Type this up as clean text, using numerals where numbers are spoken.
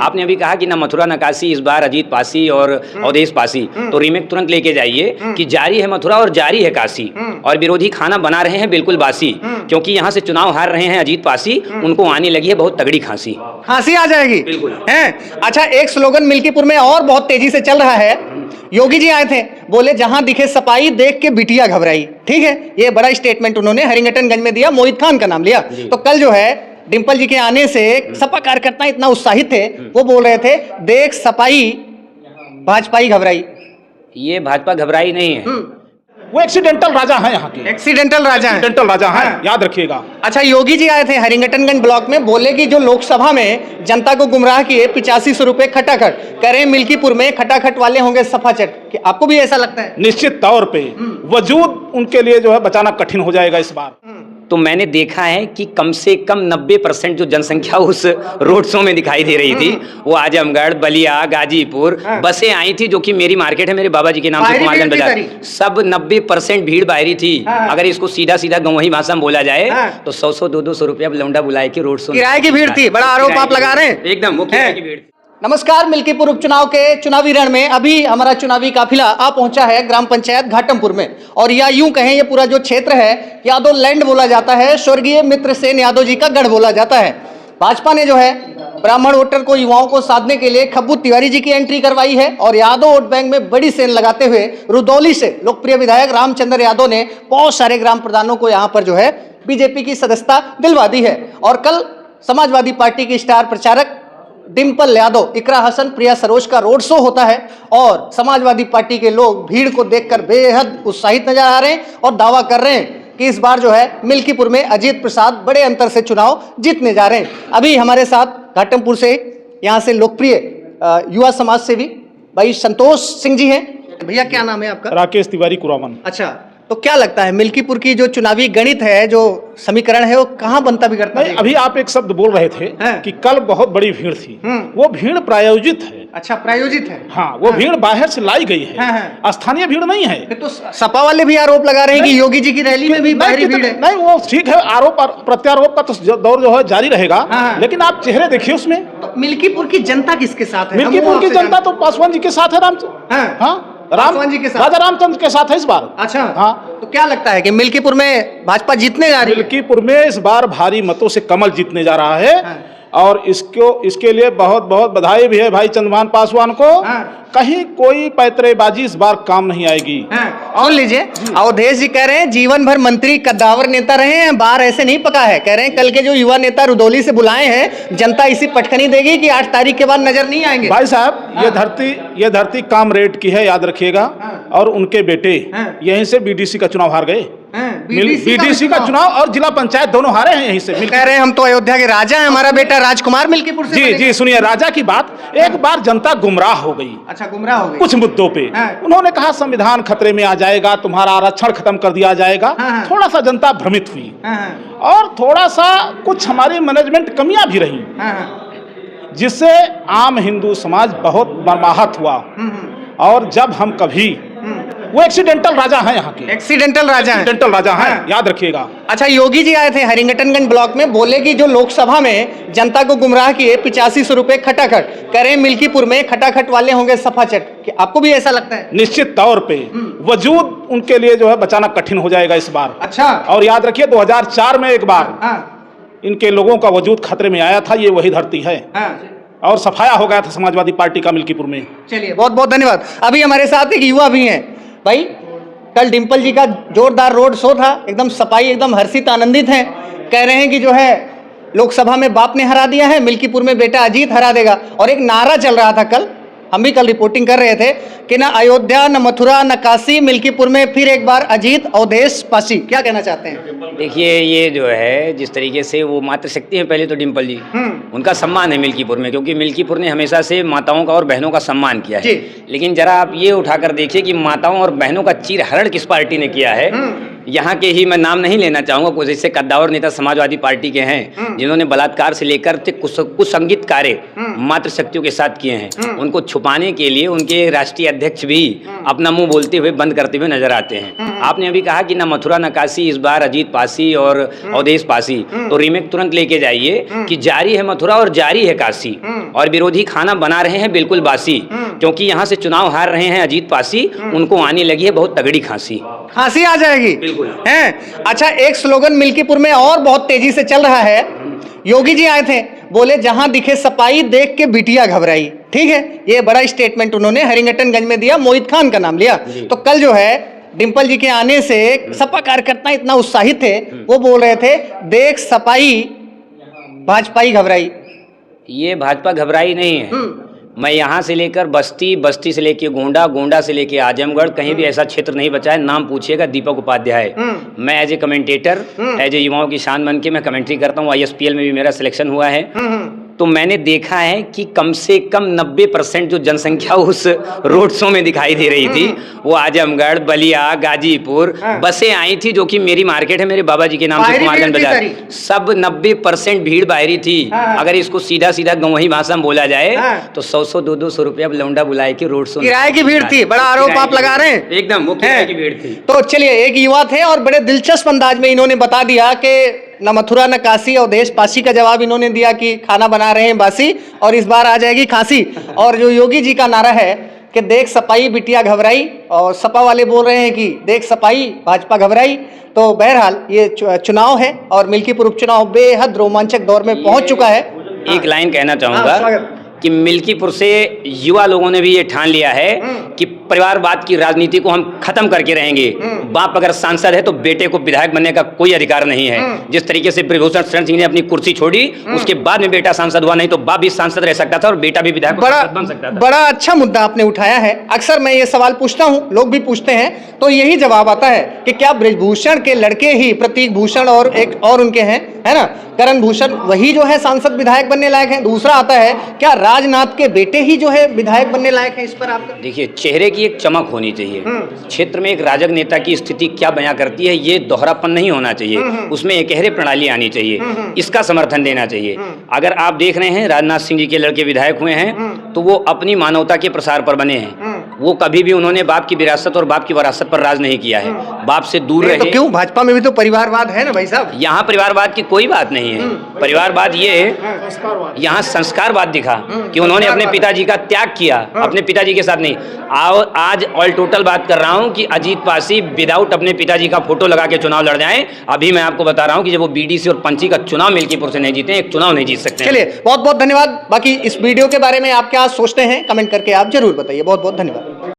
आपने अभी कहा कि ना मथुरा न काशी, इस बार अजीत पासी और अवधेश पासी, तो रीमेक तुरंत लेके जाइए कि जारी है मथुरा और जारी है काशी, और विरोधी खाना बना रहे हैं बिल्कुल बासी, क्योंकि यहाँ से चुनाव हार रहे हैं अजीत पासी, उनको आने लगी है बहुत तगड़ी खांसी आ जाएगी बिल्कुल है। अच्छा, एक स्लोगन मिल्कीपुर में और बहुत तेजी से चल रहा है। योगी जी आए थे, बोले जहां दिखे सपाई देख के बिटिया घबराई। ठीक है, ये बड़ा स्टेटमेंट उन्होंने हरिंगटनगंज में दिया, मोहित खान का नाम लिया। तो कल जो है डिंपल जी के आने से सपा कार्यकर्ता इतना उत्साहित थे, वो बोल रहे थे देख सपाई भाजपाई घबराई। ये भाजपा घबराई नहीं है, वो एक्सीडेंटल राजा हैं यहाँ के, एक्सीडेंटल राजा है। एक्सीडेंटल राजा हैं, याद रखिएगा। अच्छा, योगी जी आए थे हरिंगटनगंज ब्लॉक में, बोले कि जो लोकसभा में जनता को गुमराह किए 8500 रुपए खटाखट, करें मिल्कीपुर में खटाखट वाले होंगे सफाचट। कि आपको भी ऐसा लगता है? निश्चित तौर पे वजूद उनके लिए जो है बचाना कठिन हो जाएगा इस बार। तो मैंने देखा है कि कम से कम 90% जो जनसंख्या उस रोड शो में दिखाई दे रही थी, वो आजमगढ़, बलिया, गाजीपुर बसें आई थी, जो कि मेरी मार्केट है मेरे बाबा जी के नाम से कुमारगंज बाजार, सब 90% भीड़ बाहरी थी। अगर इसको सीधा सीधा गंवही भाषा में बोला जाए तो 100-100, 200 रुपया लौंडा बुलाए के रोड शो किराए की भीड़ थी। बड़ा आरोप आप लगा रहे हैं। एकदम वो किराए की भीड़। नमस्कार, मिल्कीपुर उपचुनाव के चुनावी रण में अभी हमारा चुनावी काफिला आ पहुंचा है ग्राम पंचायत घाटमपुर में, और या यूं कहें ये पूरा जो क्षेत्र है यादव लैंड बोला जाता है, स्वर्गीय मित्रसेन यादव जी का गढ़ बोला जाता है। भाजपा ने जो है ब्राह्मण वोटर को, युवाओं को साधने के लिए खब्बू तिवारी जी की एंट्री करवाई है, और यादव वोट बैंक में बड़ी सेल लगाते हुए रुदौली से लोकप्रिय विधायक रामचंद्र यादव ने बहुत सारे ग्राम प्रधानों को यहाँ पर जो है बीजेपी की सदस्यता दिलवा दी है। और कल समाजवादी पार्टी की स्टार प्रचारक डिंपल यादव, इकरा हसन, प्रिया सरोज का रोड शो होता है, और समाजवादी पार्टी के लोग भीड़ को देखकर बेहद उत्साहित नजर आ रहे हैं और दावा कर रहे हैं कि इस बार जो है मिल्कीपुर में अजीत प्रसाद बड़े अंतर से चुनाव जीतने जा रहे हैं। अभी हमारे साथ घाटमपुर से, यहाँ से लोकप्रिय युवा समाज सेवी भाई संतोष सिंह जी हैं। भैया क्या नाम है आपका? राकेश तिवारी कुरावन। अच्छा, तो क्या लगता है मिल्कीपुर की जो चुनावी गणित है, जो समीकरण है, वो कहाँ बनता बिगड़ता है? अभी आप एक शब्द बोल रहे थे कि कल बहुत बड़ी भीड़ थी, वो भीड़ प्रायोजित है। अच्छा, प्रायोजित है। हाँ, वो भीड़ बाहर से लाई गई है, स्थानीय भीड़ नहीं है। तो सपा वाले भी आरोप लगा रहे हैं कि योगी जी की रैली में भी बाहरी भीड़ है। नहीं, वो ठीक है, आरोप प्रत्यारोप का तो दौर जो है जारी रहेगा, लेकिन आप चेहरे देखिए उसमें। तो मिल्कीपुर की जनता किसके साथ है? मिल्कीपुर की जनता तो पासवान जी के साथ है, रामचंद्र जी के साथ, राजा रामचंद्र के साथ है इस बार। अच्छा, हाँ, तो क्या लगता है कि मिल्कीपुर में भाजपा जीतने जा रही है? मिल्कीपुर में इस बार भारी मतों से कमल जीतने जा रहा है, और इसके लिए बहुत बहुत बधाई भी है भाई चंद्रभान पासवान को। कहीं कोई पैतरेबाजी इस बार काम नहीं आएगी। सुन लीजिए, अवधेश जी कह रहे हैं जीवन भर मंत्री कद्दावर नेता रहे हैं, बार ऐसे नहीं पका है। कह रहे हैं कल के जो युवा नेता रुदौली से बुलाए हैं, जनता इसी पटखनी देगी कि 8 तारीख के बाद नजर नहीं आएंगे। भाई साहब, ये धरती कामरेड की है, याद रखिएगा। और उनके बेटे यहीं से बीडीसी का चुनाव हार गए। बीडीसी का चुनाव और जिला पंचायत दोनों हारे हैं यहीं से। कह रहे हैं हम तो अयोध्या के राजा हैं, हमारा बेटा राजकुमार मिल्कीपुर से। जी सुनिए, राजा की बात, एक बार जनता गुमराह हो गई। अच्छा, गुमराह हो गई कुछ मुद्दों पे। उन्होंने कहा संविधान खतरे में आ जाएगा, तुम्हारा आरक्षण खत्म कर दिया जाएगा। थोड़ा सा जनता भ्रमित हुई, और थोड़ा सा कुछ हमारी मैनेजमेंट कमियां भी रही, जिससे आम हिंदू समाज बहुत मर्माहत हुआ। और जब हम कभी, वो एक्सीडेंटल राजा हैं यहाँ के, एक्सीडेंटल राजा हैं, याद रखिएगा। अच्छा, योगी जी आए थे हरिंगटनगंज ब्लॉक में, बोले कि जो लोकसभा में जनता को गुमराह किए 8500 रुपए खटाखट, करें मिल्कीपुर में खटाखट वाले होंगे सफाचट। कि आपको भी ऐसा लगता है? निश्चित तौर पे वजूद उनके लिए जो है बचाना कठिन हो जाएगा इस बार। अच्छा, और याद रखिए 2004 में एक बार इनके लोगों का वजूद खतरे में आया था। ये वही धरती है, और सफाया हो गया था समाजवादी पार्टी का मिल्कीपुर में। चलिए, बहुत बहुत धन्यवाद। अभी हमारे साथ एक युवा भी हैं भाई। कल डिंपल जी का जोरदार रोड शो था, एकदम सपाई, एकदम हर्षित आनंदित हैं। कह रहे हैं कि जो है लोकसभा में बाप ने हरा दिया है, मिल्कीपुर में बेटा अजीत हरा देगा। और एक नारा चल रहा था कल, हम भी कल रिपोर्टिंग कर रहे थे कि ना अयोध्या, न मथुरा, न काशी, मिल्कीपुर में फिर एक बार अजीत, अवधेश, पासी। क्या कहना चाहते हैं? देखिए, ये जो है जिस तरीके से वो मातृशक्ति है, पहले तो डिंपल जी, उनका सम्मान है मिल्कीपुर में, क्योंकि मिल्कीपुर ने हमेशा से माताओं का और बहनों का सम्मान किया है। लेकिन जरा आप ये उठाकर देखिए कि माताओं और बहनों का चीरहरण किस पार्टी ने किया है। यहाँ के ही मैं नाम नहीं लेना चाहूंगा, कुछ ऐसे कद्दावर नेता समाजवादी पार्टी के हैं जिन्होंने बलात्कार से लेकर कुसंगित कार्य मातृशक्तियों के साथ किए हैं। उनको छुपाने के लिए उनके राष्ट्रीय अध्यक्ष भी अपना मुंह बोलते हुए बंद करते हुए नजर आते हैं। आपने अभी कहा कि न मथुरा न काशी, इस बार अजीत पासी और अवधेश पासी, तो रीमेक तुरंत लेके जाइए कि जारी है मथुरा और जारी है काशी, और विरोधी खाना बना रहे हैं बिल्कुल बासी, क्योंकि यहाँ से चुनाव हार रहे हैं अजीत पासी, उनको आने लगी है बहुत तगड़ी खांसी आ जाएगी। बिल्कुल हैं। अच्छा, एक स्लोगन मिल्कीपुर में और बहुत तेजी से चल रहा है। योगी जी आए थे, बोले जहां दिखे सपाई देख के बिटिया घबराई। ठीक है, ये बड़ा स्टेटमेंट उन्होंने हरिंगटनगंज में दिया, मोहित खान का नाम लिया। तो कल जो है डिंपल जी के आने से सपा कार्यकर्ता इतना उत्साहित थे, वो बोल रहे थे देख सपाई भाजपाई घबराई। ये भाजपा घबराई नहीं है। मैं यहाँ से लेकर बस्ती, बस्ती से लेके गोंडा, गोंडा से लेके आजमगढ़, कहीं भी ऐसा क्षेत्र नहीं बचा है। नाम पूछिएगा दीपक उपाध्याय। मैं as a commentator, as a युवाओं की शान बन के मैं कमेंट्री करता हूँ। ISPL में भी मेरा सिलेक्शन हुआ है। तो मैंने देखा है कि कम से कम 90% जो जनसंख्या उस रोड शो में दिखाई दे रही थी, वो आजमगढ़, बलिया, गाजीपुर बसें आई थी, जो कि मेरी मार्केट है मेरे बाबा जी के नाम से कुमारगंज बाजार, सब 90% भीड़ बाहरी थी। अगर इसको सीधा सीधा गंवही भाषा में बोला जाए तो 100-100, 200 रुपया लौंडा बुलाए के रोड शो किराए की भीड़ थी। बड़ा आरोप आप लगा रहे हैं। एकदम वो किराए की भीड़ थी। तो चलिए, एक युवा थे और बड़े दिलचस्प अंदाज में इन्होंने बता दिया कि न मथुरा न काशी, अवधेश पासी का जवाब इन्होंने दिया कि खाना बना रहे हैं बासी, और इस बार आ जाएगी खांसी। और जो योगी जी का नारा है कि देख सपाई बिटिया घबराई, और सपा वाले बोल रहे हैं कि देख सपाई भाजपा घबराई। तो बहरहाल ये चुनाव है और मिल्कीपुर उपचुनाव बेहद रोमांचक दौर में पहुंच चुका है। एक लाइन कहना चाहूंगा कि मिल्कीपुर से युवा लोगों ने भी ये ठान लिया है कि परिवारवाद की राजनीति को हम खत्म करके रहेंगे। बाप अगर सांसद है तो बेटे को विधायक बनने का कोई अधिकार नहीं है। जिस तरीके से ब्रिभूषण शरण सिंह ने अपनी कुर्सी छोड़ी, उसके बाद में बेटा सांसद हुआ, नहीं तो बाप भी सांसद रह सकता था और बेटा भी विधायक बन सकता था। बड़ा अच्छा मुद्दा आपने उठाया है। अक्सर मैं ये सवाल पूछता हूँ, लोग भी पूछते हैं, तो यही जवाब आता है कि क्या ब्रिजभूषण के लड़के ही प्रतीक भूषण और एक और उनके हैं, है ना, करण भूषण, वही जो है सांसद विधायक बनने लायक है? दूसरा आता है, क्या राजनाथ के बेटे ही जो है विधायक बनने लायक है? इस पर आप देखिए, चेहरे की एक चमक होनी चाहिए। क्षेत्र में एक राजग नेता की स्थिति क्या बयां करती है, ये दोहरापन नहीं होना चाहिए, उसमें एकहरे प्रणाली आनी चाहिए, इसका समर्थन देना चाहिए। अगर आप देख रहे हैं राजनाथ सिंह जी के लड़के विधायक हुए हैं तो वो अपनी मानवता के प्रसार पर बने हैं। वो कभी भी उन्होंने बाप की विरासत और बाप की वरासत पर राज नहीं किया है, बाप से दूर रहे। तो क्यों, भाजपा में भी तो परिवारवाद है ना भाई साहब। यहाँ परिवारवाद की कोई बात नहीं है। परिवारवाद ये यहाँ संस्कारवाद दिखा कि उन्होंने अपने पिताजी का त्याग किया, अपने पिताजी के साथ नहीं। आज ऑल टोटल बात कर रहा हूँ कि अजीत पासी विदाउट अपने पिताजी का फोटो लगा के चुनाव लड़ जाएं। अभी मैं आपको बता रहा हूँ कि जब वो BDC और पंची का चुनाव मिल्कीपुर से नहीं जीते, एक चुनाव नहीं जीत सकते। चलिए, बहुत बहुत धन्यवाद। बाकी इस वीडियो के बारे में आप क्या सोचते हैं, कमेंट करके आप जरूर बताइए। बहुत बहुत धन्यवाद।